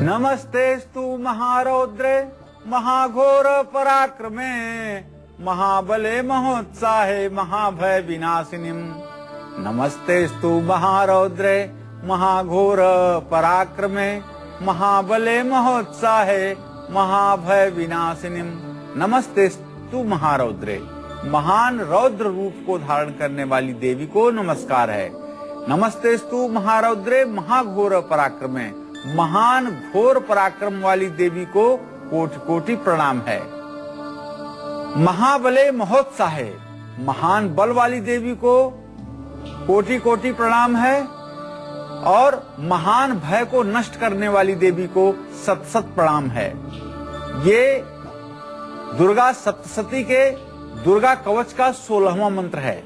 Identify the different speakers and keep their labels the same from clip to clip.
Speaker 1: नमस्तेस्तु महारौद्रे महाघोर पराक्रमे महाबले महोत्साहे महाभय विनाशिनीं। नमस्तेस्तु महारौद्रे महाघोर पराक्रमे महाबले महोत्साहे महाभय विनाशिनीं। नमस्तेस्तु महारौद्रे, महान रौद्र रूप को धारण करने वाली देवी को नमस्कार है। नमस्तेस्तु महारौद्रे महाघोर पराक्रमे, महान घोर पराक्रम वाली देवी को कोटि कोटि प्रणाम है। महाबले महोत्साहे, महान बल वाली देवी को कोटि कोटि प्रणाम है। और महान भय को नष्ट करने वाली देवी को सत सत प्रणाम है। ये दुर्गा सप्तशती के दुर्गा कवच का 16वां मंत्र है।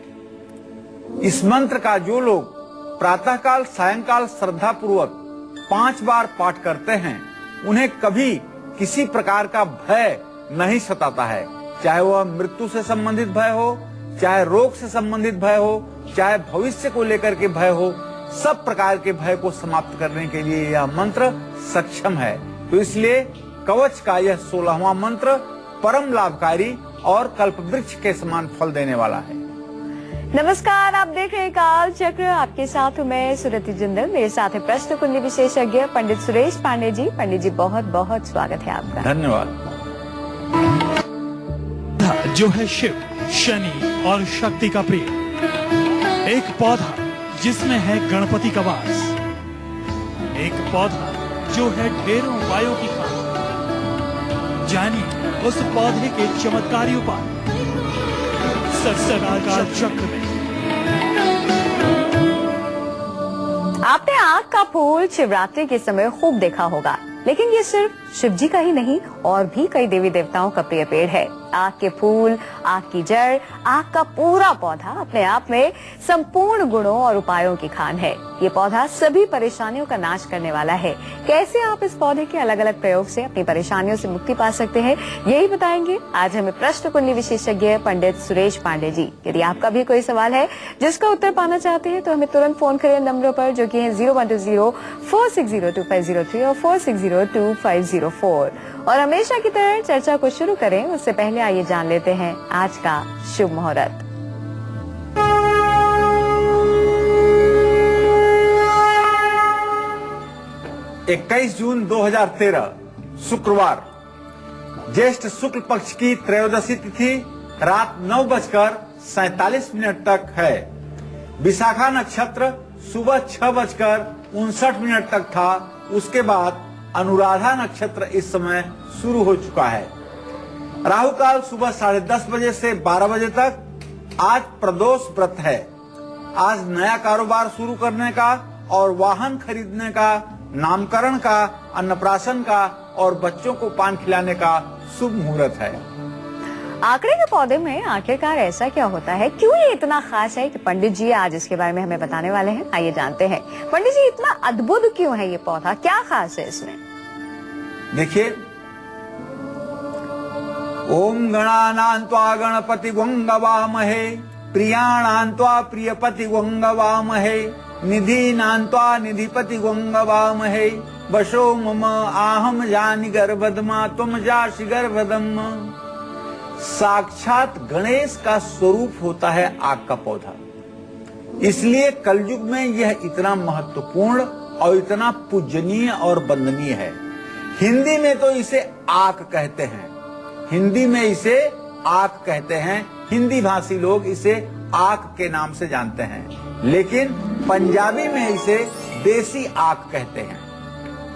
Speaker 1: इस मंत्र का जो लोग प्रातःकाल सायंकाल श्रद्धा पूर्वक 5 बार पाठ करते हैं, उन्हें कभी किसी प्रकार का भय नहीं सताता है। चाहे वह मृत्यु से संबंधित भय हो, चाहे रोग से संबंधित भय हो, चाहे भविष्य को लेकर के भय हो, सब प्रकार के भय को समाप्त करने के लिए यह मंत्र सक्षम है। तो इसलिए कवच का यह 16वां मंत्र परम लाभकारी और कल्पवृक्ष के समान फल देने वाला है।
Speaker 2: नमस्कार, आप देख रहे हैं काल चक्र। आपके साथ हूं मैं सुरति जिंदल। मेरे साथ है प्रश्न कुंडली विशेषज्ञ पंडित सुरेश पांडे जी। पंडित जी, बहुत बहुत स्वागत है आपका।
Speaker 1: धन्यवाद।
Speaker 3: जो है शिव, शनि और शक्ति का प्रिय, एक पौधा जिसमें है गणपति का वास, एक पौधा जो है ढेरों उपायों की खान। जानिए उस पौधे के चमत्कारी उपाय सत्संगाकार चक्र में।
Speaker 2: आपने आग का फूल शिवरात्रि के समय खूब देखा होगा, लेकिन ये सिर्फ शिव जी का ही नहीं, और भी कई देवी देवताओं का प्रिय पेड़ है। आग के फूल, आग की जड़, आग का पूरा पौधा अपने आप में संपूर्ण गुणों और उपायों की खान है। ये पौधा सभी परेशानियों का नाश करने वाला है। कैसे आप इस पौधे के अलग अलग प्रयोग से अपनी परेशानियों से मुक्ति पा सकते हैं, यही बताएंगे आज हमें प्रश्न कुंडली विशेषज्ञ पंडित सुरेश पांडे जी। यदि आपका भी कोई सवाल है जिसका उत्तर पाना चाहते हैं, तो हमें तुरंत फोन करें नंबरों पर, जो की है 0120-460-2503 और 460-2504। और हमेशा की तरह चर्चा को शुरू करें उससे पहले आइए जान लेते हैं आज का शुभ मुहूर्त।
Speaker 1: इक्कीस जून 2013 शुक्रवार, ज्येष्ठ शुक्ल पक्ष की त्रयोदशी तिथि रात 9:47 तक है। विशाखा नक्षत्र सुबह 6:59 तक था। उसके बाद अनुराधा नक्षत्र इस समय शुरू हो चुका है। राहु काल सुबह 10:30 बजे से 12 बजे तक। आज प्रदोष व्रत है। आज नया कारोबार शुरू करने का और वाहन खरीदने का, नामकरण का, अन्नप्राशन का और बच्चों को पान खिलाने का शुभ मुहूर्त है।
Speaker 2: आंकड़े के पौधे में आखिरकार ऐसा क्या होता है, क्यों ये इतना खास है कि पंडित जी आज इसके बारे में हमें बताने वाले हैं। आइए जानते हैं। पंडित जी, इतना अद्भुत क्यों है ये पौधा, क्या खास है इसमें?
Speaker 1: देखिए, ओम गणानान्त्वा गणपति गंगवामहे, प्रियाणान्त्वा प्रियपति गंगवामहे, निधीनान्त्वा निधिपति गंगवामहे, वशो मम आहम जानि गर्भदमा त्वम जासि गर्भदम। साक्षात गणेश का स्वरूप होता है आग का पौधा। इसलिए कलयुग में यह इतना महत्वपूर्ण और इतना पूजनीय और वंदनीय है। हिंदी में तो इसे आक कहते हैं, हिंदी में इसे आक कहते हैं। हिंदी भाषी लोग इसे आक के नाम से जानते हैं, लेकिन पंजाबी में इसे देसी आक कहते हैं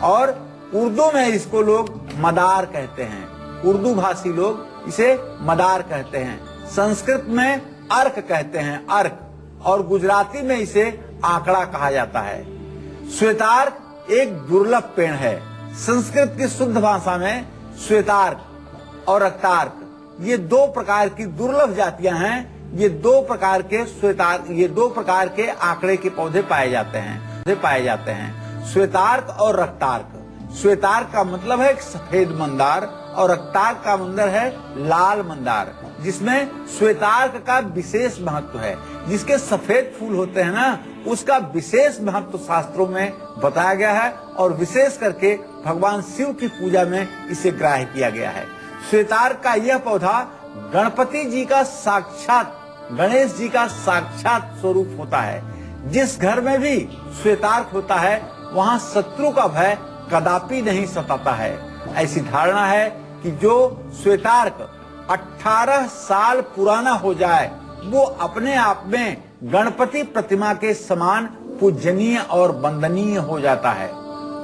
Speaker 1: और उर्दू में इसको लोग मदार कहते हैं। उर्दू भाषी लोग इसे मदार कहते हैं। संस्कृत में अर्क कहते हैं, अर्क, और गुजराती में इसे आंकड़ा कहा जाता है। श्वेतार्क एक दुर्लभ पेड़ है। संस्कृत की शुद्ध भाषा में श्वेतार्क और रक्तार्क, ये 2 प्रकार की दुर्लभ जातियां हैं। ये 2 प्रकार के ये 2 प्रकार के आंकड़े के पौधे पाए जाते हैं, श्वेतार्क और रक्तार्क। श्वेतार्क का मतलब है सफेद मंदार और रक्तार्क का मंदिर है लाल मंदार, जिसमें श्वेतार्क का विशेष महत्व है। जिसके सफेद फूल होते हैं ना, उसका विशेष महत्व शास्त्रों में बताया गया है और विशेष करके भगवान शिव की पूजा में इसे ग्राह्य किया गया है। श्वेतार्क का यह पौधा गणपति जी का साक्षात, गणेश जी का साक्षात स्वरूप होता है। जिस घर में भी श्वेतार्क होता है वहाँ शत्रु का भय कदापि नहीं सताता है। ऐसी धारणा है कि जो श्वेतार्क 18 साल पुराना हो जाए वो अपने आप में गणपति प्रतिमा के समान पूजनीय और वंदनीय हो जाता है।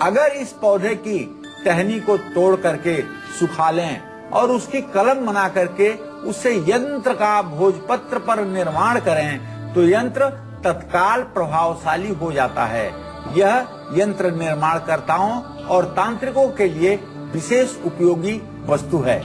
Speaker 1: अगर इस पौधे की टहनी को तोड़ करके सुखा लें और उसकी कलम बना करके उससे यंत्र का भोजपत्र पर निर्माण करें तो यंत्र तत्काल प्रभावशाली हो जाता है। यह यंत्र निर्माणकर्ताओं और तांत्रिकों के लिए विशेष उपयोगी वस्तु है।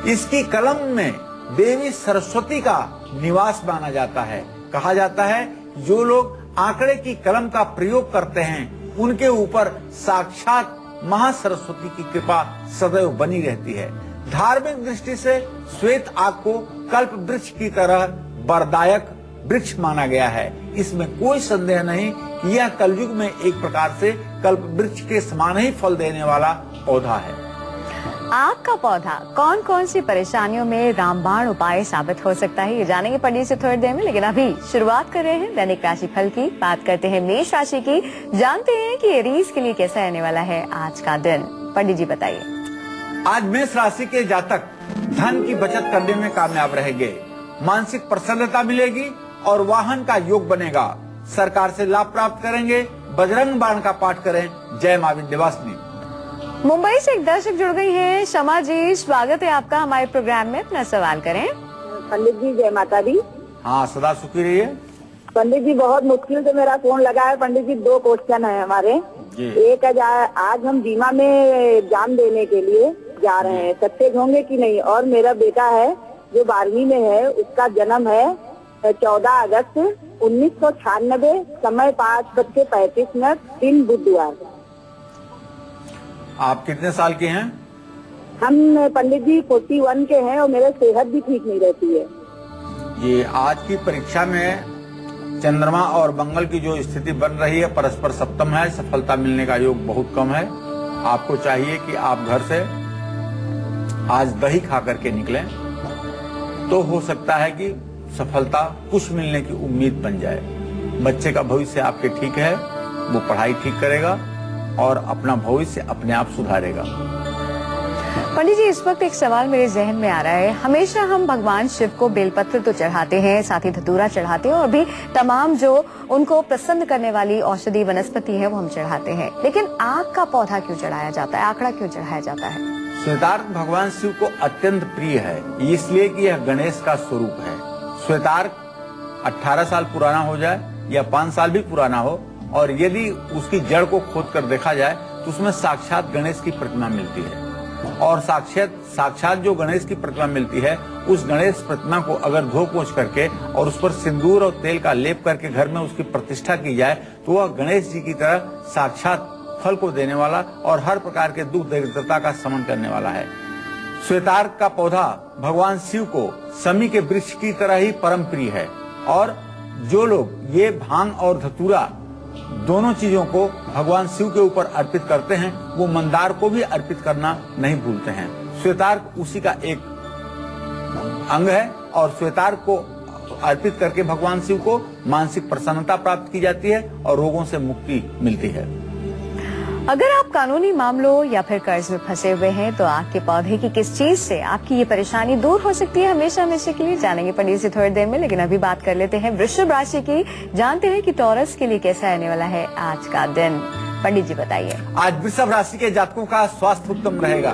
Speaker 1: इसकी कलम में देवी सरस्वती का निवास माना जाता है। कहा जाता है जो लोग आंकड़े की कलम का प्रयोग करते हैं उनके ऊपर साक्षात महासरस्वती की कृपा सदैव बनी रहती है। धार्मिक दृष्टि से श्वेत आक को कल्प वृक्ष की तरह वरदायक वृक्ष माना गया है। इसमें कोई संदेह नहीं कि यह कलयुग में एक प्रकार से कल्प वृक्ष के समान ही फल देने वाला पौधा है।
Speaker 2: आक का पौधा कौन कौन सी परेशानियों में रामबाण उपाय साबित हो सकता है, ये जानेंगे पंडित से थोड़ी देर में। लेकिन अभी शुरुआत कर रहे हैं दैनिक राशि फल की। बात करते हैं मेष राशि की। जानते हैं कि एरीज के लिए कैसा रहने वाला है आज का दिन। पंडित जी बताइए।
Speaker 1: आज मेष राशि के जातक धन की बचत करने में कामयाब रहेंगे। मानसिक प्रसन्नता मिलेगी और वाहन का योग बनेगा। सरकार से लाभ प्राप्त करेंगे। बजरंग बाण का पाठ करें। जय मां विंध्यवासिनी।
Speaker 2: मुंबई से एक दर्शक जुड़ गई हैं। शमा जी, स्वागत है आपका हमारे प्रोग्राम में। अपना सवाल करें।
Speaker 4: पंडित जी जय माता दी।
Speaker 1: हाँ, सदा सुखी रहिए।
Speaker 4: पंडित जी बहुत मुश्किल से मेरा फोन लगा है। पंडित जी 2 क्वेश्चन है हमारे। एक आज हम बीमा में एग्जाम देने के लिए जा रहे हैं, सक्सेस होंगे कि नहीं। और मेरा बेटा है जो 12वीं में है, उसका जन्म है 14 अगस्त 1996, समय 5:35, दिन बुधवार।
Speaker 1: आप कितने साल के हैं?
Speaker 4: हम पंडित जी 41 के हैं और मेरे सेहत भी ठीक नहीं रहती है।
Speaker 1: ये आज की परीक्षा में चंद्रमा और मंगल की जो स्थिति बन रही है परस्पर सप्तम है। सफलता मिलने का योग बहुत कम है। आपको चाहिए कि आप घर से आज दही खा करके निकलें तो हो सकता है कि सफलता कुछ मिलने की उम्मीद बन जाए। बच्चे का भविष्य आपके ठीक है, वो पढ़ाई ठीक करेगा और अपना भविष्य अपने आप सुधारेगा।
Speaker 2: पंडित जी, इस वक्त एक सवाल मेरे जहन में आ रहा है। हमेशा हम भगवान शिव को बेलपत्र तो चढ़ाते हैं, साथ ही धतूरा चढ़ाते हैं और भी तमाम जो उनको प्रसन्न करने वाली औषधि वनस्पति है वो हम चढ़ाते हैं। लेकिन आक का पौधा क्यों चढ़ाया जाता है, आंकड़ा क्यों चढ़ाया जाता है?
Speaker 1: श्वेतार्क भगवान शिव को अत्यंत प्रिय है, इसलिए कि यह गणेश का स्वरूप है। श्वेतार्क 18 साल पुराना हो जाए या 5 साल भी पुराना हो और यदि उसकी जड़ को खोद कर देखा जाए तो उसमें साक्षात गणेश की प्रतिमा मिलती है। और साक्षात जो गणेश की प्रतिमा मिलती है, उस गणेश प्रतिमा को अगर धो पोंछ करके और उस पर सिंदूर और तेल का लेप करके घर में उसकी प्रतिष्ठा की जाए तो वह गणेश जी की तरह साक्षात फल को देने वाला और हर प्रकार के दुख दरिद्रता का शमन करने वाला है। श्वेतार्क का पौधा भगवान शिव को समी के वृक्ष की तरह ही परम प्रिय है। और जो लोग ये भांग और धतूरा दोनों चीजों को भगवान शिव के ऊपर अर्पित करते हैं वो मंदार को भी अर्पित करना नहीं भूलते हैं। श्वेतार्क उसी का एक अंग है और श्वेतार्क को अर्पित करके भगवान शिव को मानसिक प्रसन्नता प्राप्त की जाती है और रोगों से मुक्ति मिलती है।
Speaker 2: अगर आप कानूनी मामलों या फिर कर्ज में फंसे हुए हैं तो आक के पौधे की किस चीज से आपकी ये परेशानी दूर हो सकती है हमेशा हमेशा के लिए, जानेंगे पंडित से थोड़ी देर में। लेकिन अभी बात कर लेते हैं वृषभ राशि की। जानते हैं कि टॉरस के लिए कैसा रहने वाला है आज का दिन। पंडित जी बताइए।
Speaker 1: आज वृषभ राशि के जातकों का स्वास्थ्य उत्तम रहेगा।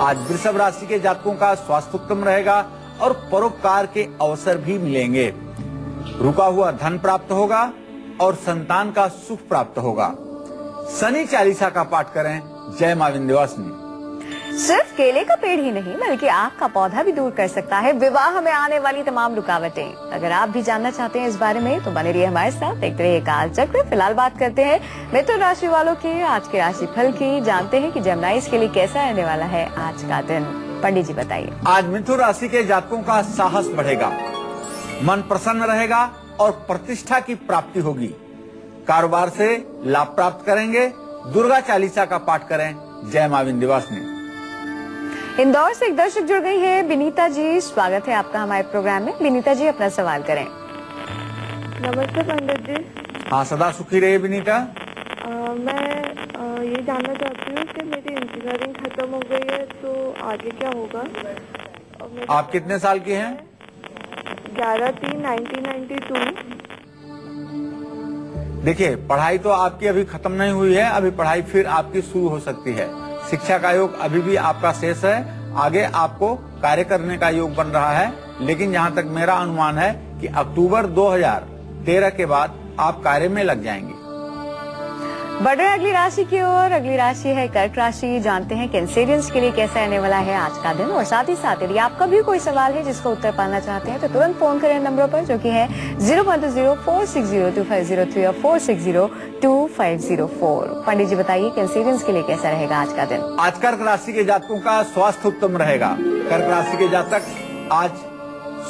Speaker 1: आज वृषभ राशि के जातकों का स्वास्थ्य उत्तम रहेगा और परोपकार के अवसर भी मिलेंगे। रुका हुआ धन प्राप्त होगा और संतान का सुख प्राप्त होगा। शनि चालीसा का पाठ करें। जय मां विंध्यवासिनी।
Speaker 2: सिर्फ केले का पेड़ ही नहीं बल्कि आक का पौधा भी दूर कर सकता है विवाह में आने वाली तमाम रुकावटें। अगर आप भी जानना चाहते हैं इस बारे में तो बने रहिए हमारे साथ, देखते रहिए काल चक्र। फिलहाल बात करते हैं मिथुन राशि वालों की आज के राशि फल की। जानते हैं कि जेमिनाइज के लिए कैसा रहने वाला है आज का दिन। पंडित जी बताइए।
Speaker 1: आज मिथुन राशि के जातकों का साहस बढ़ेगा, मन प्रसन्न रहेगा और प्रतिष्ठा की प्राप्ति होगी। कारोबार से लाभ प्राप्त करेंगे। दुर्गा चालीसा का पाठ करें। जय मां विंध्यवासिनी।
Speaker 2: इंदौर से एक दर्शक जुड़ गई है, विनीता जी। स्वागत है आपका हमारे प्रोग्राम में। विनीता जी, अपना सवाल करें।
Speaker 5: नमस्ते पंडित जी।
Speaker 1: हाँ, सदा सुखी रहे विनीता।
Speaker 5: मैं ये जानना चाहती हूँ कि मेरी इंजीनियरिंग खत्म हो गई है, तो आगे क्या होगा?
Speaker 1: आप कितने साल की हैं?
Speaker 5: 11/3/1992।
Speaker 1: देखिए, पढ़ाई तो आपकी अभी खत्म नहीं हुई है, अभी पढ़ाई फिर आपकी शुरू हो सकती है। शिक्षा का योग अभी भी आपका शेष है, आगे आपको कार्य करने का योग बन रहा है। लेकिन जहाँ तक मेरा अनुमान है कि अक्टूबर 2013 के बाद आप कार्य में लग जाएंगे।
Speaker 2: बढ़ रहे अगली राशि की ओर। अगली राशि है कर्क राशि। जानते हैं कैंसेरियंस के लिए कैसा रहने वाला है आज का दिन। और साथ ही साथ यदि आपका भी कोई सवाल है जिसका उत्तर पाना चाहते हैं तो तुरंत फोन करें नंबरों पर, जो कि है 010-460-2503 और 460-2504। पंडित जी बताइए, कैंसेरियंस के लिए कैसा रहेगा आज का दिन?
Speaker 1: आज कर्क राशि के जातकों का स्वास्थ्य उत्तम रहेगा। कर्क राशि के जातक आज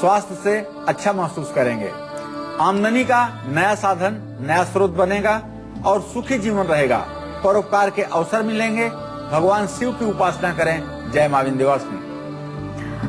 Speaker 1: स्वास्थ्य से अच्छा महसूस करेंगे। आमदनी का नया साधन, नया स्रोत बनेगा और सुखी जीवन रहेगा। परोपकार के अवसर मिलेंगे। भगवान शिव की उपासना करें। जय मां विंध्यवासिनी।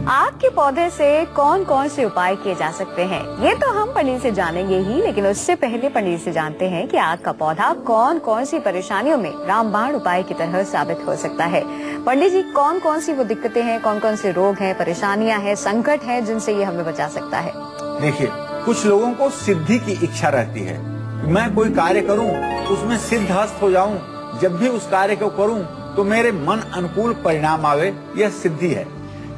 Speaker 2: आग के पौधे से कौन कौन से उपाय किए जा सकते हैं, ये तो हम पंडित से जानेंगे ही, लेकिन उससे पहले पंडित से जानते हैं कि आग का पौधा कौन कौन सी परेशानियों में रामबाण उपाय की तरह साबित हो सकता है। पंडित जी, कौन कौन सी वो दिक्कतें हैं, कौन कौन से रोग हैं, परेशानियां हैं, संकट हैं, जिनसे ये हमें बचा सकता है?
Speaker 1: देखिए, कुछ लोगों को सिद्धि की इच्छा रहती है। मैं कोई कार्य करूं, उसमें सिद्धहस्त हो जाऊं, जब भी उस कार्य को करूं तो मेरे मन अनुकूल परिणाम आवे, यह सिद्धि है।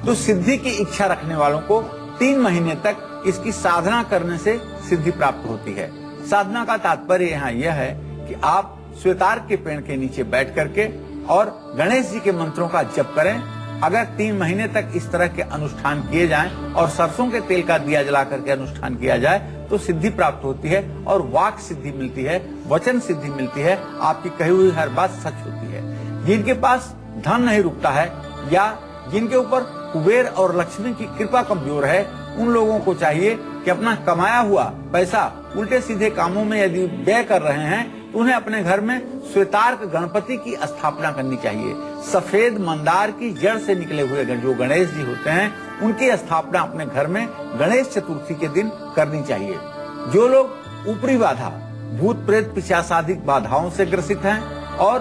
Speaker 1: तो सिद्धि की इच्छा रखने वालों को 3 महीने तक इसकी साधना करने से सिद्धि प्राप्त होती है। साधना का तात्पर्य यहाँ यह है कि आप श्वेतार के पेड़ के नीचे बैठ करके और गणेश जी के मंत्रों का जप करें। अगर 3 महीने तक इस तरह के अनुष्ठान किए जाएं और सरसों के तेल का दिया जला करके अनुष्ठान किया जाए तो सिद्धि प्राप्त होती है और वाक सिद्धि मिलती है, वचन सिद्धि मिलती है। आपकी कही हुई हर बात सच होती है। जिनके पास धन नहीं रुकता है या जिनके ऊपर कुबेर और लक्ष्मी की कृपा कमजोर है, उन लोगों को चाहिए कि अपना कमाया हुआ पैसा उल्टे सीधे कामों में यदि व्यय कर रहे हैं तो उन्हें अपने घर में श्वेतार्क गणपति की स्थापना करनी चाहिए। सफेद मंदार की जड़ से निकले हुए जो गणेश जी होते हैं, उनकी स्थापना अपने घर में गणेश चतुर्थी के दिन करनी चाहिए। जो लोग ऊपरी बाधा, भूत प्रेत पिशाचादिक बाधाओं से ग्रसित हैं और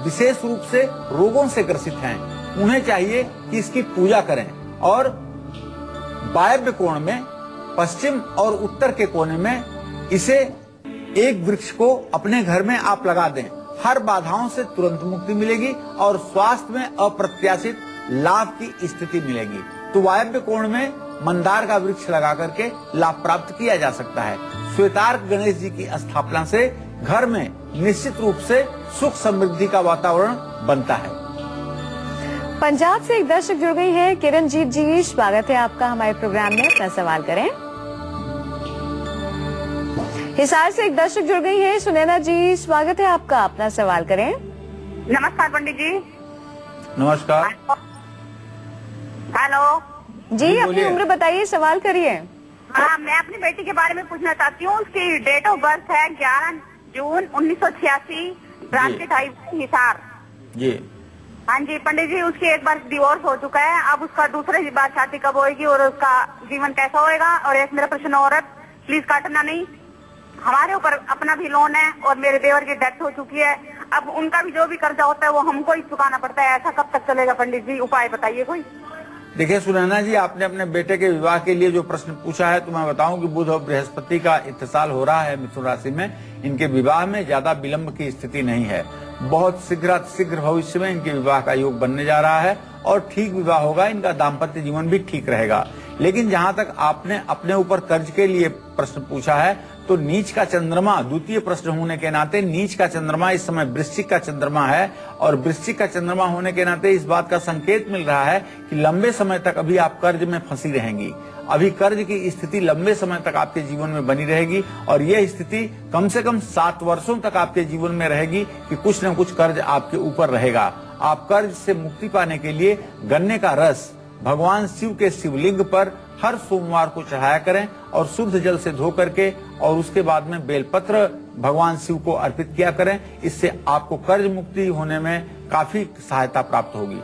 Speaker 1: विशेष रूप से रोगों से ग्रसित हैं, उन्हें चाहिए कि इसकी पूजा करें और वायव्य कोण में, पश्चिम और उत्तर के कोने में इसे एक वृक्ष को अपने घर में आप लगा दें। हर बाधाओं से तुरंत मुक्ति मिलेगी और स्वास्थ्य में अप्रत्याशित लाभ की स्थिति मिलेगी। तो वायव्य कोण में मंदार का वृक्ष लगा करके लाभ प्राप्त किया जा सकता है। श्वेतार्क गणेश जी की स्थापना से घर में निश्चित रूप से सुख समृद्धि का वातावरण बनता है।
Speaker 2: पंजाब से एक दर्शक जुड़ गई है, किरणजीत जी। स्वागत है आपका हमारे प्रोग्राम में। अपना सवाल करें। हिसार से एक दर्शक जुड़ गई है, सुनैना जी। स्वागत है आपका। अपना सवाल करें।
Speaker 4: नमस्कार पंडित जी।
Speaker 1: नमस्कार।
Speaker 4: हेलो
Speaker 2: जी, अपनी उम्र बताइए, सवाल करिए।
Speaker 4: हाँ, मैं अपनी बेटी के बारे में पूछना चाहती हूँ। उसकी डेट ऑफ बर्थ है 11 जून 1986, ब्रांच हिसार।
Speaker 1: जी
Speaker 4: हाँ जी पंडित जी, उसकी एक बार डिवोर्स हो चुका है। अब उसका दूसरी बार शादी कब होगी और उसका जीवन कैसा होएगा? और एक मेरा प्रश्न और है, प्लीज काटना नहीं। हमारे ऊपर अपना भी लोन है और मेरे देवर की डेथ हो चुकी है। अब उनका भी जो भी कर्जा होता है वो हमको ही चुकाना पड़ता है। ऐसा कब तक चलेगा पंडित जी? उपाय बताइए कोई।
Speaker 1: देखिए सुनैना जी, आपने अपने बेटे के विवाह के लिए जो प्रश्न पूछा है, तो मैं बताऊं कि बुध और बृहस्पति का इत्तिसाल हो रहा है मिथुन राशि में। इनके विवाह में ज्यादा विलंब की स्थिति नहीं है। बहुत शीघ्र भविष्य में इनके विवाह का योग बनने जा रहा है और ठीक विवाह होगा। इनका दाम्पत्य जीवन भी ठीक रहेगा। लेकिन जहां तक आपने अपने ऊपर कर्ज के लिए प्रश्न पूछा है, तो नीच का चंद्रमा, द्वितीय प्रश्न होने के नाते नीच का चंद्रमा इस समय वृश्चिक का चंद्रमा है और वृश्चिक का चंद्रमा होने के नाते इस बात का संकेत मिल रहा है कि लंबे समय तक अभी आप कर्ज में फंसी रहेंगी। अभी कर्ज की स्थिति लंबे समय तक आपके जीवन में बनी रहेगी और यह स्थिति कम से कम 7 वर्षों तक आपके जीवन में रहेगी कि कुछ न कुछ कर्ज आपके ऊपर रहेगा। आप कर्ज से मुक्ति पाने के लिए गन्ने का रस भगवान शिव के शिवलिंग पर हर सोमवार को चढ़ाया करें और शुद्ध जल से धो करके और उसके बाद में बेलपत्र भगवान शिव को अर्पित किया करें। इससे आपको कर्ज मुक्ति होने में काफी सहायता प्राप्त होगी।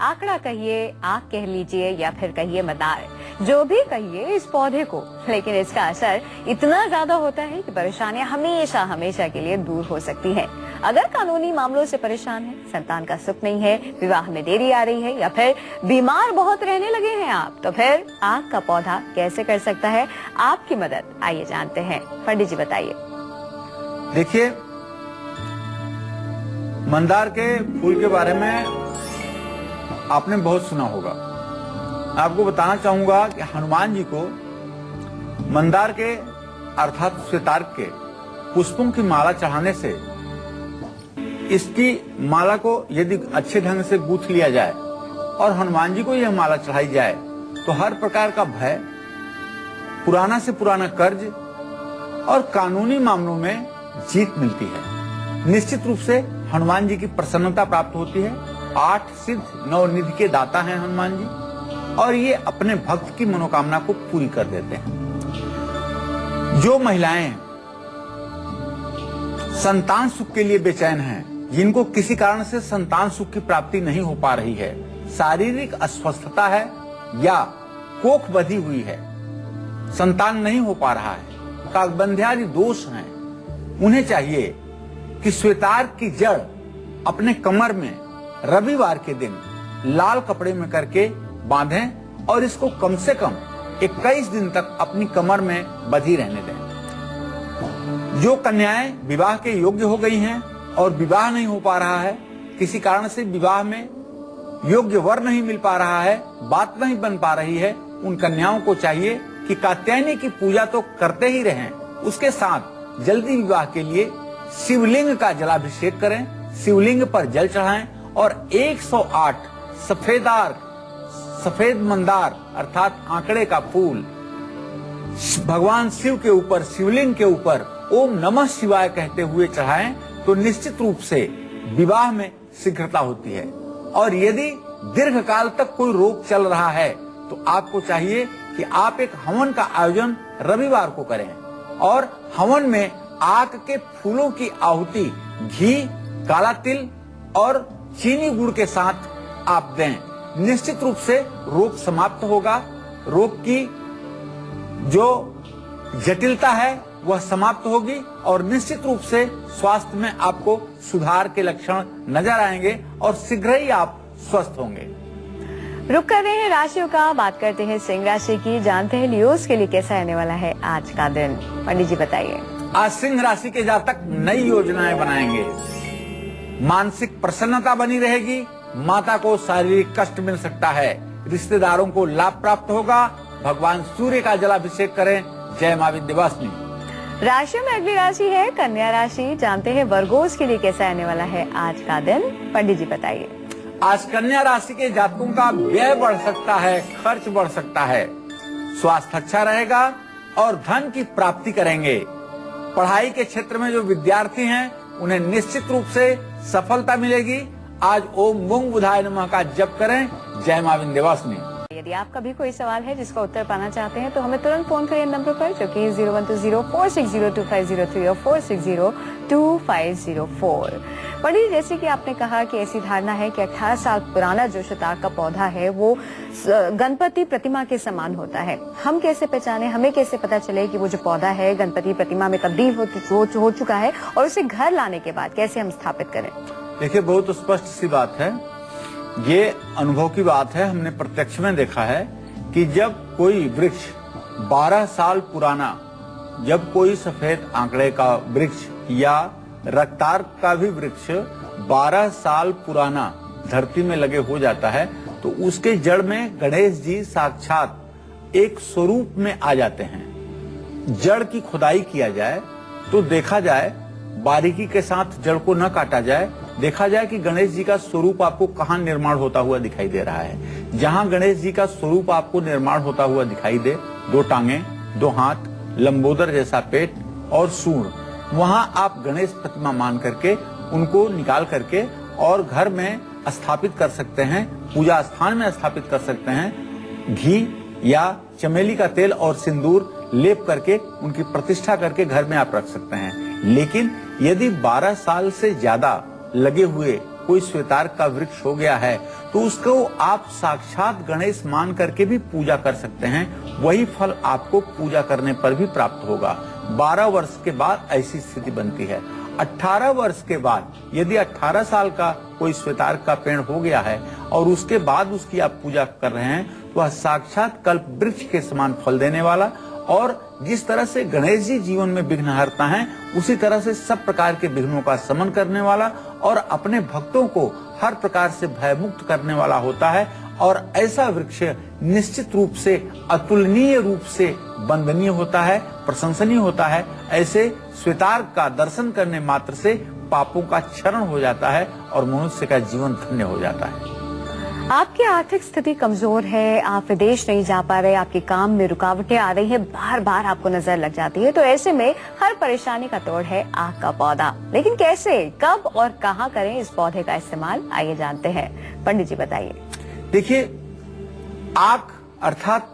Speaker 2: आंकड़ा कहिए, आंख कह लीजिए या फिर कहिए मदार, जो भी कहिए इस पौधे को, लेकिन इसका असर इतना ज्यादा होता है कि परेशानियां हमेशा हमेशा के लिए दूर हो सकती हैं। अगर कानूनी मामलों से परेशान है, संतान का सुख नहीं है, विवाह में देरी आ रही है या फिर बीमार बहुत रहने लगे हैं आप, तो फिर आंख का पौधा कैसे कर सकता है आपकी मदद? आइए जानते हैं। पंडित जी बताइए।
Speaker 1: देखिए, मंदार के फूल के बारे में आपने बहुत सुना होगा। आपको बताना चाहूंगा कि हनुमान जी को मंदार के अर्थात श्वेतार्क के पुष्पों की माला चढ़ाने से, इसकी माला को यदि अच्छे ढंग से गूंथ लिया जाए और हनुमान जी को यह माला चढ़ाई जाए तो हर प्रकार का भय, पुराना से पुराना कर्ज और कानूनी मामलों में जीत मिलती है। निश्चित रूप से हनुमान जी की प्रसन्नता प्राप्त होती है। 8 सिद्ध 9 निधि के दाता हैं हनुमान जी, और ये अपने भक्त की मनोकामना को पूरी कर देते हैं। जो महिलाएं संतान सुख के लिए बेचैन हैं, जिनको किसी कारण से संतान सुख की प्राप्ति नहीं हो पा रही है, शारीरिक अस्वस्थता है या कोख बधी हुई है, संतान नहीं हो पा रहा है, काकबंध्यादि दोष हैं, उन्हें चाहिए कि श्वेतार्क की जड़ अपने कमर में रविवार के दिन लाल कपड़े में करके बांधें और इसको कम से कम 21 दिन तक अपनी कमर में बंधी रहने दें। जो कन्याएं विवाह के योग्य हो गई हैं और विवाह नहीं हो पा रहा है, किसी कारण से विवाह में योग्य वर नहीं मिल पा रहा है, बात नहीं बन पा रही है, उन कन्याओं को चाहिए कि कात्यायनी की पूजा तो करते ही रहें, उसके साथ जल्दी विवाह के लिए शिवलिंग का जलाभिषेक करें, शिवलिंग पर जल चढ़ाएं और 108 सफेद मंदार अर्थात आंकड़े का फूल भगवान शिव के ऊपर, शिवलिंग के ऊपर ओम नमः शिवाय कहते हुए चढ़ाएं तो निश्चित रूप से विवाह में शीघ्रता होती है। और यदि दीर्घ काल तक कोई रोग चल रहा है तो आपको चाहिए कि आप एक हवन का आयोजन रविवार को करें और हवन में आक के फूलों की आहुति घी, काला तिल और चीनी गुड़ के साथ आप दें। निश्चित रूप से रोग समाप्त होगा, रोग की जो जटिलता है वह समाप्त होगी और निश्चित रूप से स्वास्थ्य में आपको सुधार के लक्षण नजर आएंगे और शीघ्र ही आप स्वस्थ होंगे।
Speaker 2: रुक कर रहे हैं राशियों का, बात करते हैं सिंह राशि की। जानते हैं लियोस के लिए कैसा रहने वाला है आज का दिन। पंडित जी बताइए।
Speaker 1: आज सिंह राशि के जातक नई योजनाएं बनाएंगे, मानसिक प्रसन्नता बनी रहेगी, माता को शारीरिक कष्ट मिल सकता है, रिश्तेदारों को लाभ प्राप्त होगा, भगवान सूर्य का जलाभिषेक करें। जय मां विंध्यवासिनी।
Speaker 2: राशियों में अगली राशि है कन्या राशि। जानते हैं वर्गोस के लिए कैसा रहने वाला है आज का दिन। पंडित जी बताइए।
Speaker 1: आज कन्या राशि के जातकों का व्यय बढ़ सकता है, खर्च बढ़ सकता है, स्वास्थ्य अच्छा रहेगा और धन की प्राप्ति करेंगे। पढ़ाई के क्षेत्र में जो विद्यार्थी हैं उन्हें निश्चित रूप से सफलता मिलेगी। आज ओम मूंग बुधाय नमः का जप करें। जय मां विंध्यवासिनी।
Speaker 2: यदि आपका भी कोई सवाल है जिसका उत्तर पाना चाहते हैं तो हमें तुरंत फोन करें नंबर पर, जो कि 0120-460-2503 और 460-2504। पंडित, जैसे कि आपने कहा कि ऐसी धारणा है कि 18 साल पुराना जो श्वेतार्क का पौधा है वो गणपति प्रतिमा के समान होता है। हम कैसे पहचाने, हमें कैसे पता चले कि वो जो पौधा है गणपति प्रतिमा में तब्दील हो चुका है और उसे घर लाने के बाद कैसे हम स्थापित करें?
Speaker 1: देखिए, बहुत स्पष्ट सी बात है, ये अनुभव की बात है। हमने प्रत्यक्ष में देखा है कि जब कोई वृक्ष 12 साल पुराना, जब कोई सफेद आंकड़े का वृक्ष या रक्तार्क का भी वृक्ष 12 साल पुराना धरती में लगे हो जाता है तो उसके जड़ में गणेश जी साक्षात एक स्वरूप में आ जाते हैं। जड़ की खुदाई किया जाए तो देखा जाए, बारीकी के साथ जड़ को न काटा जाए, देखा जाए कि गणेश जी का स्वरूप आपको कहाँ निर्माण होता हुआ दिखाई दे रहा है। जहां गणेश जी का स्वरूप आपको निर्माण होता हुआ दिखाई दे, 2 टांगे, 2 हाथ, लंबोदर जैसा पेट और सूंड, वहां आप गणेश प्रतिमा मान करके उनको निकाल करके और घर में स्थापित कर सकते हैं, पूजा स्थान में स्थापित कर सकते हैं। घी या चमेली का तेल और सिंदूर लेप करके उनकी प्रतिष्ठा करके घर में आप रख सकते हैं। लेकिन यदि 12 साल से ज्यादा लगे हुए कोई श्वेतार्क का वृक्ष हो गया है तो उसको आप साक्षात गणेश मान करके भी पूजा कर सकते हैं। वही फल आपको पूजा करने पर भी प्राप्त होगा। 12 वर्ष के बाद ऐसी स्थिति बनती है। 18 वर्ष के बाद यदि 18 साल का कोई श्वेतार्क का पेड़ हो गया है और उसके बाद उसकी आप पूजा कर रहे हैं तो वह साक्षात कल्प वृक्ष के समान फल देने वाला, और जिस तरह से गणेश जी जीवन में विघ्न हरता है उसी तरह से सब प्रकार के विघ्नों का शमन करने वाला और अपने भक्तों को हर प्रकार से भयमुक्त करने वाला होता है। और ऐसा वृक्ष निश्चित रूप से अतुलनीय रूप से वंदनीय होता है, प्रशंसनीय होता है। ऐसे श्वेतार्क का दर्शन करने मात्र से पापों का क्षरण हो जाता है और मनुष्य का जीवन धन्य हो जाता है।
Speaker 2: आपकी आर्थिक स्थिति कमजोर है, आप विदेश नहीं जा पा रहे, आपके काम में रुकावटें आ रही हैं, बार बार आपको नजर लग जाती है, तो ऐसे में हर परेशानी का तोड़ है आक का पौधा। लेकिन कैसे, कब और कहाँ करें इस पौधे का इस्तेमाल, आइए जानते हैं। पंडित जी बताइए।
Speaker 1: देखिए, आक अर्थात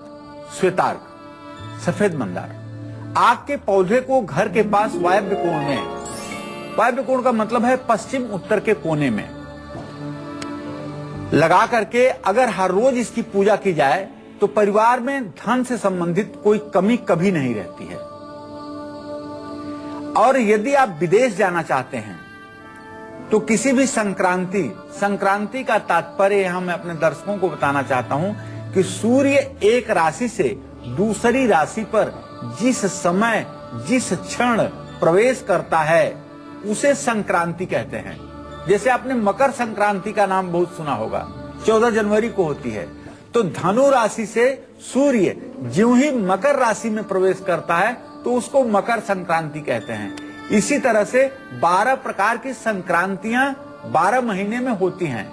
Speaker 1: श्वेतार्क, सफेद मंदार, आक के पौधे को घर के पास वायव्य कोण में, वायव्य कोण का मतलब है पश्चिम उत्तर के कोने में लगा करके अगर हर रोज इसकी पूजा की जाए तो परिवार में धन से संबंधित कोई कमी कभी नहीं रहती है। और यदि आप विदेश जाना चाहते हैं तो किसी भी संक्रांति का तात्पर्य यहां मैं अपने दर्शकों को बताना चाहता हूं कि सूर्य एक राशि से दूसरी राशि पर जिस समय जिस क्षण प्रवेश करता है उसे संक्रांति कहते हैं। जैसे आपने मकर संक्रांति का नाम बहुत सुना होगा, 14 जनवरी को होती है। तो धनु राशि से सूर्य ज्यों ही मकर राशि में प्रवेश करता है तो उसको मकर संक्रांति कहते हैं। इसी तरह से 12 प्रकार की संक्रांतियां 12 महीने में होती हैं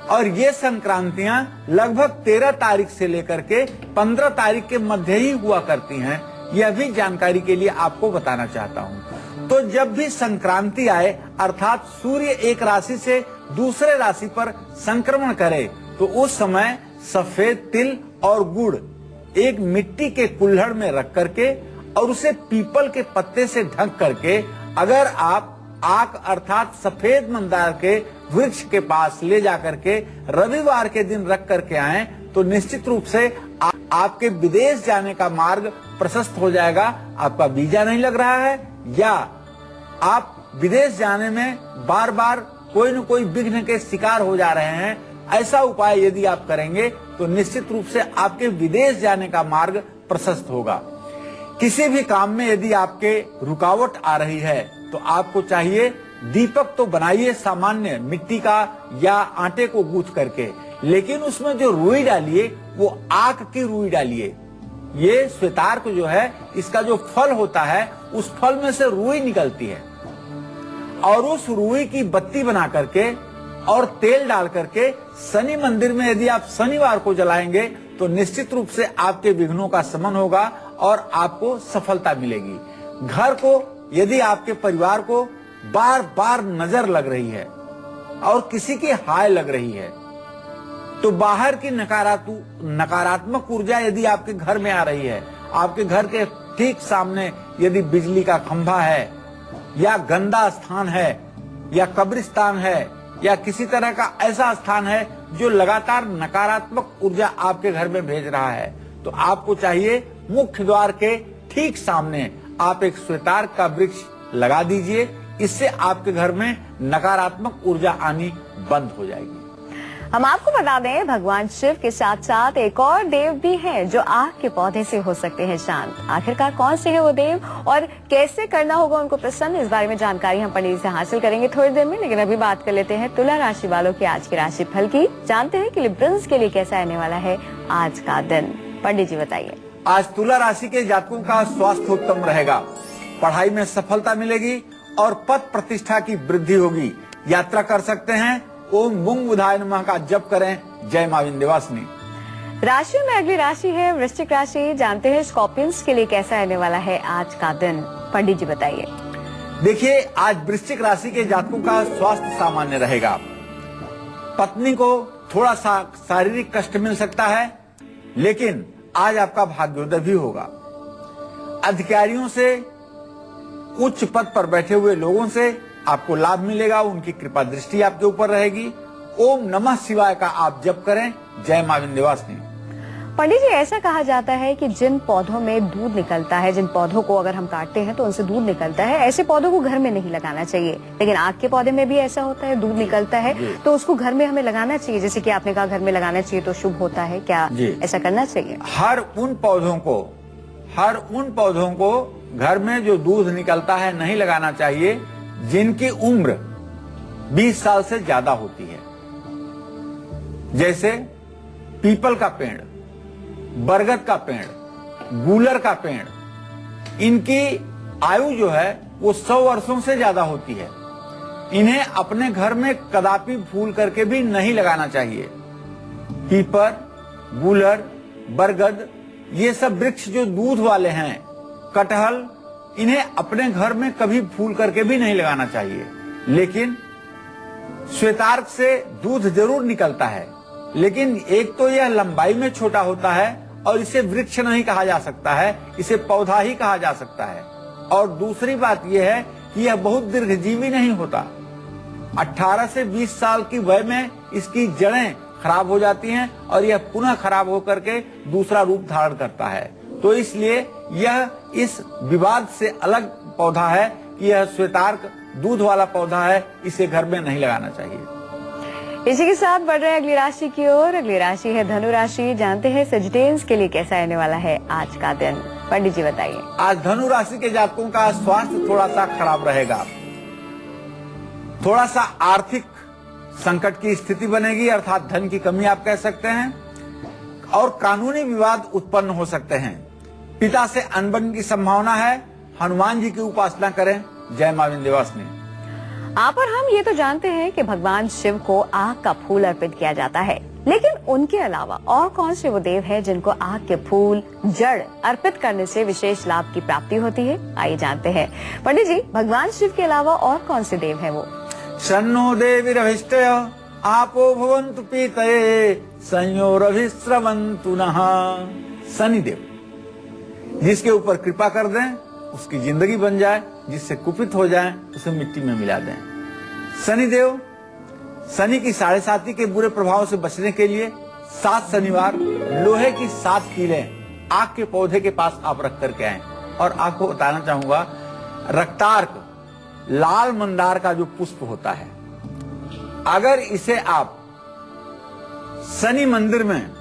Speaker 1: और ये संक्रांतियां लगभग 13 तारीख से लेकर के 15 तारीख के मध्य ही हुआ करती हैं। यह भी जानकारी के लिए आपको बताना चाहता हूं। तो जब भी संक्रांति आए अर्थात सूर्य एक राशि से दूसरे राशि पर संक्रमण करे तो उस समय सफेद तिल और गुड़ एक मिट्टी के कुल्हड़ में रख करके और उसे पीपल के पत्ते से ढक करके अगर आप आक अर्थात सफेद मंदार के वृक्ष के पास ले जाकर के रविवार के दिन रख करके आए तो निश्चित रूप से आपके विदेश जाने का मार्ग प्रशस्त हो जाएगा। आपका वीजा नहीं लग रहा है या आप विदेश जाने में बार बार कोई न कोई विघ्न के शिकार हो जा रहे हैं, ऐसा उपाय यदि आप करेंगे तो निश्चित रूप से आपके विदेश जाने का मार्ग प्रशस्त होगा। किसी भी काम में यदि आपके रुकावट आ रही है तो आपको चाहिए दीपक तो बनाइए सामान्य मिट्टी का या आटे को गूंथ करके, लेकिन उसमें जो रुई डालिए वो आक की रुई डालिए। ये श्वेतार्क जो है इसका जो फल होता है उस फल में से रुई निकलती है और उस रुई की बत्ती बना करके और तेल डाल करके शनि मंदिर में यदि आप शनिवार को जलाएंगे तो निश्चित रूप से आपके विघ्नों का शमन होगा और आपको सफलता मिलेगी। घर को यदि आपके परिवार को बार बार नजर लग रही है और किसी की हाय लग रही है तो बाहर की नकारात्मक ऊर्जा यदि आपके घर में आ रही है, आपके घर के ठीक सामने यदि बिजली का खंभा है या गंदा स्थान है या कब्रिस्तान है या किसी तरह का ऐसा स्थान है जो लगातार नकारात्मक ऊर्जा आपके घर में भेज रहा है तो आपको चाहिए मुख्य द्वार के ठीक सामने आप एक श्वेतार्क का वृक्ष लगा दीजिए। इससे आपके घर में नकारात्मक ऊर्जा आनी बंद हो जाएगी।
Speaker 2: हम आपको बता दें भगवान शिव के साथ साथ एक और देव भी हैं जो आक के पौधे से हो सकते हैं शांत। आखिरकार कौन से है वो देव और कैसे करना होगा उनको प्रसन्न, इस बारे में जानकारी हम पंडित जी से हासिल करेंगे थोड़ी देर में। लेकिन अभी बात कर लेते हैं तुला राशि वालों की आज की राशि फल की। जानते हैं कि लिब्रन्स के लिए कैसा आने वाला है आज का दिन। पंडित जी बताइए।
Speaker 1: आज तुला राशि के जातकों का स्वास्थ्य उत्तम रहेगा, पढ़ाई में सफलता मिलेगी और पद प्रतिष्ठा की वृद्धि होगी। यात्रा कर सकते हैं। ओम बुंग बुधाय नमः का जप करें। जय मां विंध्यवासिनी।
Speaker 2: राशि में अगली राशि है वृश्चिक राशि। जानते हैं स्कॉर्पियंस के लिए कैसा आने वाला है आज का दिन। पंडित जी बताइए।
Speaker 1: देखिए, आज वृश्चिक राशि के जातकों का स्वास्थ्य सामान्य रहेगा। पत्नी को थोड़ा सा शारीरिक कष्ट मिल सकता है लेकिन आज आपका भाग्योदय भी होगा। अधिकारियों से उच्च पद पर बैठे हुए लोगों से आपको लाभ मिलेगा, उनकी कृपा दृष्टि आपके ऊपर रहेगी। ओम नमः शिवाय का आप जप करें। जय मां विंध्यवासिनी।
Speaker 2: पंडित जी, ऐसा कहा जाता है कि जिन पौधों में दूध निकलता है, जिन पौधों को अगर हम काटते हैं तो उनसे दूध निकलता है, ऐसे पौधों को घर में नहीं लगाना चाहिए। लेकिन आग के पौधे में भी ऐसा होता है, दूध निकलता है, तो उसको घर में हमें लगाना चाहिए। जैसे कि आपने कहा घर में लगाना चाहिए तो शुभ होता है, क्या ऐसा करना चाहिए?
Speaker 1: हर उन पौधों को घर में जो दूध निकलता है नहीं लगाना चाहिए जिनकी उम्र 20 साल से ज्यादा होती है। जैसे पीपल का पेड़, बरगद का पेड़, गूलर का पेड़, इनकी आयु जो है वो 100 वर्षों से ज्यादा होती है। इन्हें अपने घर में कदापि फूल करके भी नहीं लगाना चाहिए। पीपल, गूलर, बरगद, ये सब वृक्ष जो दूध वाले हैं, कटहल, इन्हें अपने घर में कभी फूल करके भी नहीं लगाना चाहिए। लेकिन श्वेतार्क से दूध जरूर निकलता है, लेकिन एक तो यह लंबाई में छोटा होता है और इसे वृक्ष नहीं कहा जा सकता है, इसे पौधा ही कहा जा सकता है। और दूसरी बात यह है कि यह बहुत दीर्घजीवी नहीं होता। 18 से 20 साल की वय में इसकी जड़ें खराब हो जाती हैं और यह पुनः खराब होकर के दूसरा रूप धारण करता है। तो इसलिए यह इस विवाद से अलग पौधा है कि यह श्वेतार्क दूध वाला पौधा है, इसे घर में नहीं लगाना चाहिए।
Speaker 2: इसी के साथ बढ़ रहे हैं अगली राशि की ओर। अगली राशि है धनु राशि। जानते हैं सजिटेरियंस के लिए कैसा रहने वाला है आज का दिन। पंडित जी बताइए।
Speaker 1: आज धनु राशि के जातकों का स्वास्थ्य थोड़ा सा खराब रहेगा। थोड़ा सा आर्थिक संकट की स्थिति बनेगी, अर्थात धन की कमी आप कह सकते हैं, और कानूनी विवाद उत्पन्न हो सकते हैं। पिता से अनबन की संभावना है। हनुमान जी की उपासना करें। जय मां विंध्यवासिनी।
Speaker 2: आप और हम ये तो जानते हैं कि भगवान शिव को आग का फूल अर्पित किया जाता है, लेकिन उनके अलावा और कौन से वो देव हैं जिनको आग के फूल, जड़ अर्पित करने से विशेष लाभ की प्राप्ति होती है? आइए जानते हैं। पंडित जी, भगवान शिव के अलावा और कौन से देव हैं वो?
Speaker 1: शन्नो देवीरभिष्टय आपो भवन्तु पीतये संयोरभिस्रवन्तु नः। शनिदेव जिसके ऊपर कृपा कर दें उसकी जिंदगी बन जाए, जिससे कुपित हो जाए उसे मिट्टी में मिला दें। शनिदेव, शनि की 7.5 के बुरे प्रभाव से बचने के लिए 7 शनिवार लोहे की 7 कीलें आग के पौधे के पास आप रख करके आए। और आपको बताना चाहूंगा, रक्तार्क लाल मंदार का जो पुष्प होता है, अगर इसे आप शनि मंदिर में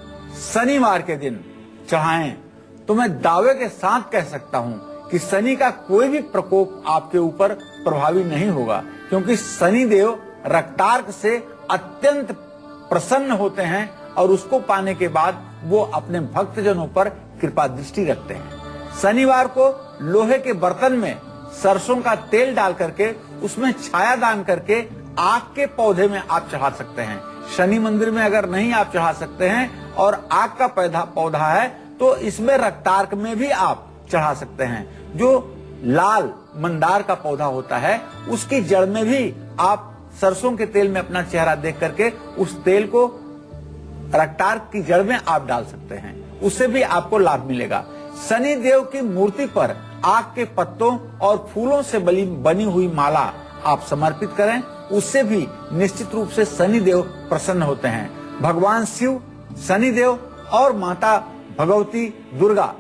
Speaker 1: शनिवार के दिन चढ़ाएं तो मैं दावे के साथ कह सकता हूं कि शनि का कोई भी प्रकोप आपके ऊपर प्रभावी नहीं होगा, क्योंकि शनि देव रक्तार्क से अत्यंत प्रसन्न होते हैं और उसको पाने के बाद वो अपने भक्तजनों पर कृपा दृष्टि रखते हैं। शनिवार को लोहे के बर्तन में सरसों का तेल डाल करके उसमें छाया दान करके आग के पौधे में आप चढ़ा सकते हैं। शनि मंदिर में अगर नहीं आप चढ़ा सकते हैं और आग का पौधा है तो इसमें रक्तार्क में भी आप चढ़ा सकते हैं। जो लाल मंदार का पौधा होता है उसकी जड़ में भी आप सरसों के तेल में अपना चेहरा देख करके उस तेल को रक्तार्क की जड़ में आप डाल सकते हैं, उससे भी आपको लाभ मिलेगा। शनि देव की मूर्ति पर आग के पत्तों और फूलों से बनी हुई माला आप समर्पित करें, उससे भी निश्चित रूप से शनि देव प्रसन्न होते हैं। भगवान शिव, शनि देव और माता भगवती दुर्गा,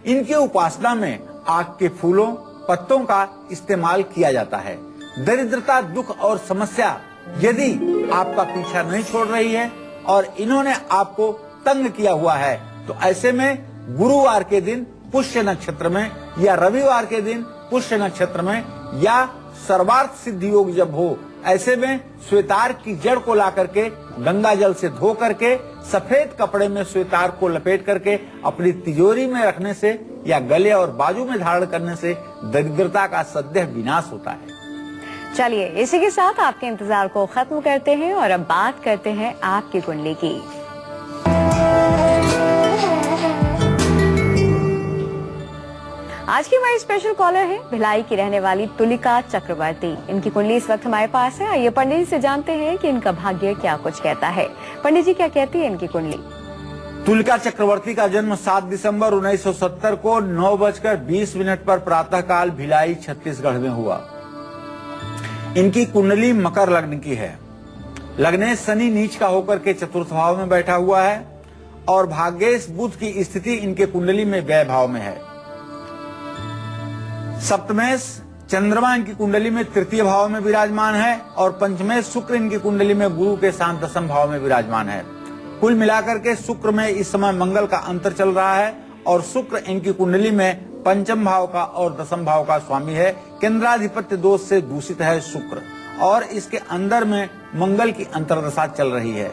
Speaker 1: इनकी उपासना में आग के फूलों, पत्तों का इस्तेमाल किया जाता है। दरिद्रता, दुख और समस्या यदि आपका पीछा नहीं छोड़ रही है और इन्होंने आपको तंग किया हुआ है तो ऐसे में गुरुवार के दिन पुष्य नक्षत्र में या रविवार के दिन पुष्य नक्षत्र में या सर्वार्थ सिद्धि योग जब हो, ऐसे में श्वेतार्क की जड़ को ला करके गंगा जल से धो करके सफेद कपड़े में श्वेतार्क को लपेट करके अपनी तिजोरी में रखने से या गले और बाजू में धारण करने से दरिद्रता का सदैव विनाश होता है।
Speaker 2: चलिए, इसी के साथ आपके इंतजार को खत्म करते हैं और अब बात करते हैं आपकी कुंडली की। आज की हमारी स्पेशल कॉलर है भिलाई की रहने वाली तुलिका चक्रवर्ती। इनकी कुंडली इस वक्त हमारे पास है। आइए पंडित जी से जानते हैं कि इनका भाग्य क्या कुछ कहता है। पंडित जी, क्या कहती है इनकी कुंडली?
Speaker 1: तुलिका चक्रवर्ती का जन्म 7 दिसंबर 1970 को 9:20 पर प्रातःकाल भिलाई छत्तीसगढ़ में हुआ। इनकी कुंडली मकर लग्न की है। लग्नेश शनि नीच का होकर के चतुर्थ भाव में बैठा हुआ है और भाग्येश बुध की स्थिति इनके कुंडली में व्यय भाव में है। सप्तमेश चंद्रमा इनकी कुंडली में तृतीय भाव में विराजमान है और पंचमेश शुक्र इनकी कुंडली में गुरु के साथ दशम भाव में विराजमान है। कुल मिलाकर के शुक्र में इस समय मंगल का अंतर चल रहा है और शुक्र इनकी कुंडली में पंचम भाव का और दशम भाव का स्वामी है। केंद्राधिपत्य दोष से दूषित है शुक्र और इसके अंदर में मंगल की अंतर्दशा चल रही है।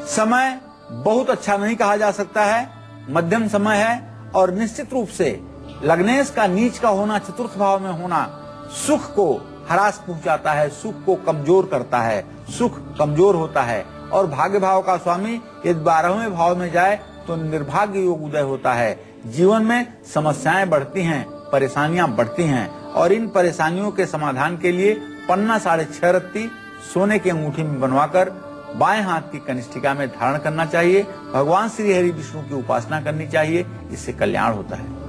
Speaker 1: समय बहुत अच्छा नहीं कहा जा सकता है, मध्यम समय है और निश्चित रूप से लग्नेश का नीच का होना, चतुर्थ भाव में होना सुख को ह्रास पहुंचाता है, सुख को कमजोर करता है, सुख कमजोर होता है। और भाग्य भाव का स्वामी यदि 12वें भाव में जाए तो निर्भाग्य योग उदय होता है। जीवन में समस्याएं बढ़ती हैं, परेशानियां बढ़ती हैं और इन परेशानियों के समाधान के लिए पन्ना 6.5 रत्ती सोने की अंगूठी में बनवाकर बाएं हाथ की कनिष्ठिका में धारण करना चाहिए। भगवान श्री हरि विष्णु की उपासना करनी चाहिए, इससे कल्याण होता है।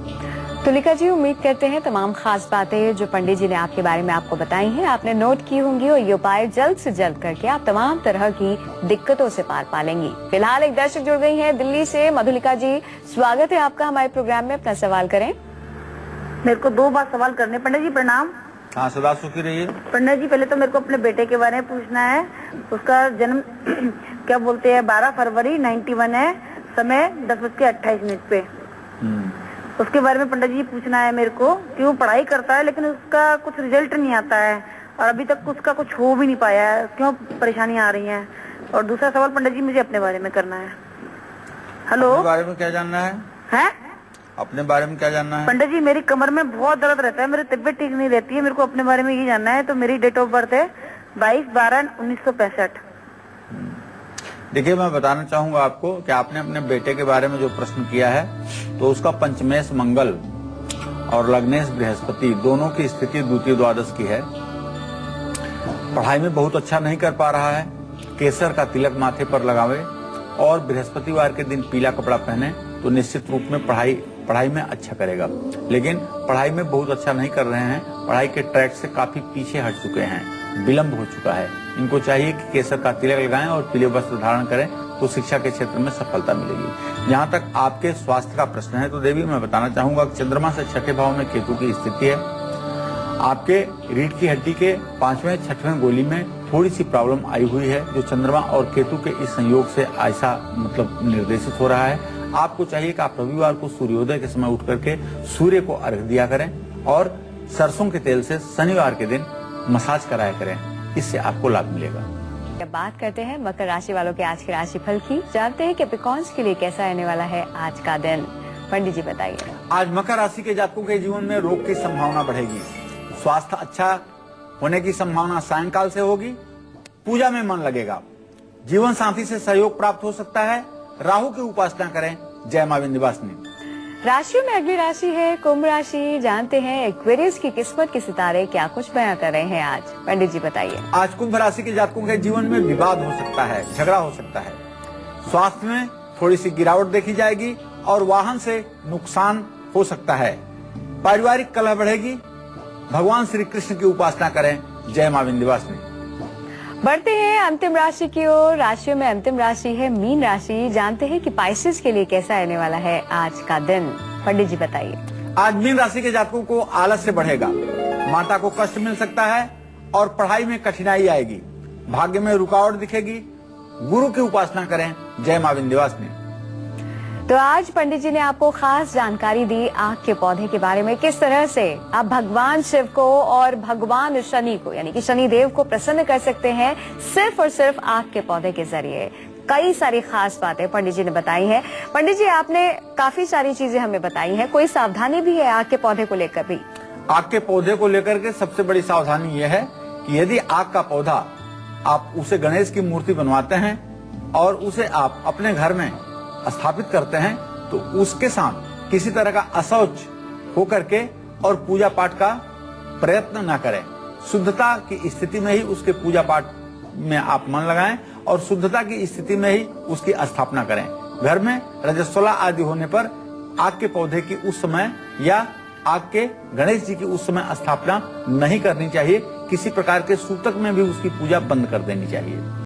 Speaker 2: तुलिका जी, उम्मीद करते हैं तमाम खास बातें जो पंडित जी ने आपके बारे में आपको बताई हैं आपने नोट की होंगी और ये उपाय जल्द से जल्द करके आप तमाम तरह की दिक्कतों से पार पा लेंगी। फिलहाल एक दर्शक जुड़ गई हैं दिल्ली से। मधुलिका जी, स्वागत है आपका हमारे प्रोग्राम में। अपना सवाल करें।
Speaker 4: मेरे को 2 बार सवाल करने। पंडित जी प्रणाम।
Speaker 1: हाँ, सदा सुखी रहिए।
Speaker 4: पंडित जी, पहले तो मेरे को अपने बेटे के बारे में पूछना है। उसका जन्म क्या बोलते हैं 12 फरवरी 91 है, समय 10:28 पे। उसके बारे में पंडित जी पूछना है मेरे को कि वो पढ़ाई करता है लेकिन उसका कुछ रिजल्ट नहीं आता है और अभी तक उसका कुछ हो भी नहीं पाया है, क्यों परेशानियां आ रही हैं। और दूसरा सवाल पंडित जी मुझे अपने बारे में करना है। हेलो,
Speaker 1: अपने बारे में क्या जानना है?
Speaker 4: हैं?
Speaker 1: अपने बारे में क्या जानना है?
Speaker 4: पंडित जी, मेरी कमर में बहुत दर्द रहता है, मेरी तबियत ठीक नहीं रहती है, मेरे को अपने बारे में ये जानना है। तो मेरी डेट ऑफ बर्थ है 22/12/1965।
Speaker 1: देखिए, मैं बताना चाहूंगा आपको कि आपने अपने बेटे के बारे में जो प्रश्न किया है तो उसका पंचमेश मंगल और लग्नेश बृहस्पति दोनों की स्थिति द्वितीय द्वादश की है। पढ़ाई में बहुत अच्छा नहीं कर पा रहा है। केसर का तिलक माथे पर लगावे और बृहस्पतिवार के दिन पीला कपड़ा पहने तो निश्चित रूप में पढ़ाई में अच्छा करेगा। लेकिन पढ़ाई में बहुत अच्छा नहीं कर रहे हैं, पढ़ाई के ट्रैक से काफी पीछे हट चुके हैं, विलंब हो चुका है। इनको चाहिए कि केसर का तिलक लगाएं और पीले वस्त्र धारण करें तो शिक्षा के क्षेत्र में सफलता मिलेगी। जहां तक आपके स्वास्थ्य का प्रश्न है तो देवी, मैं बताना चाहूंगा कि चंद्रमा से 6ठे भाव में केतु की स्थिति है। आपके रीढ़ की हड्डी के 5वें 6वें गोली में थोड़ी सी प्रॉब्लम आई हुई है, जो चंद्रमा और केतु के इस संयोग से ऐसा निर्देशित हो रहा है। आपको चाहिए कि आप रविवार को सूर्योदय के समय उठ करके सूर्य को अर्घ्य दिया करें और सरसों के तेल से शनिवार के दिन मसाज कराया करें, इससे आपको लाभ मिलेगा।
Speaker 2: अब बात करते हैं मकर राशि वालों के आज के राशिफल की। जानते हैं कि कैप्रिकॉर्न्स के लिए कैसा रहने वाला है आज का दिन। पंडित जी बताइए।
Speaker 1: आज मकर राशि के जातकों के जीवन में रोग की संभावना बढ़ेगी। स्वास्थ्य अच्छा होने की संभावना सायंकाल से होगी। पूजा में मन लगेगा। जीवन साथी से सहयोग प्राप्त हो सकता है। राहु की उपासना करें। जय मां विंध्यवासिनी।
Speaker 2: राशियों में अगली राशि है कुंभ राशि। जानते हैं एक्वेरियस की किस्मत के सितारे क्या कुछ बयां कर रहे हैं आज। पंडित जी बताइए।
Speaker 1: आज कुंभ राशि के जातकों के जीवन में विवाद हो सकता है, झगड़ा हो सकता है। स्वास्थ्य में थोड़ी सी गिरावट देखी जाएगी और वाहन से नुकसान हो सकता है। पारिवारिक कलह बढ़ेगी। भगवान श्री कृष्ण की उपासना करें। जय मां विंध्यवासिनी।
Speaker 2: बढ़ते हैं अंतिम राशि की ओर। राशियों में अंतिम राशि है मीन राशि। जानते हैं कि पाइसेस के लिए कैसा रहने वाला है आज का दिन। पंडित जी बताइए।
Speaker 1: आज मीन राशि के जातकों को आलस्य बढ़ेगा। माता को कष्ट मिल सकता है और पढ़ाई में कठिनाई आएगी। भाग्य में रुकावट दिखेगी। गुरु की उपासना करें। जय मां विंध्यवासिनी।
Speaker 2: तो आज पंडित जी ने आपको खास जानकारी दी आग के पौधे के बारे में, किस तरह से आप भगवान शिव को और भगवान शनि को यानी कि शनि देव को प्रसन्न कर सकते हैं सिर्फ और सिर्फ आग के पौधे के जरिए। कई सारी खास बातें पंडित जी ने बताई हैं। पंडित जी, आपने काफी सारी चीजें हमें बताई हैं, कोई सावधानी भी है आग के पौधे को लेकर भी?
Speaker 1: आग के पौधे को लेकर के सबसे बड़ी सावधानी यह है कि यदि आग का पौधा आप उसे गणेश की मूर्ति बनवाते हैं और उसे आप अपने घर में स्थापित करते हैं तो उसके साथ किसी तरह का अशौच होकर के और पूजा पाठ का प्रयत्न न करें। शुद्धता की स्थिति में ही उसके पूजा पाठ में आप मन लगाएं और शुद्धता की स्थिति में ही उसकी स्थापना करें। घर में रजस्वला आदि होने पर आग के पौधे की उस समय या आग के गणेश जी की उस समय स्थापना नहीं करनी चाहिए। किसी प्रकार के सूतक में भी उसकी पूजा बंद कर देनी चाहिए।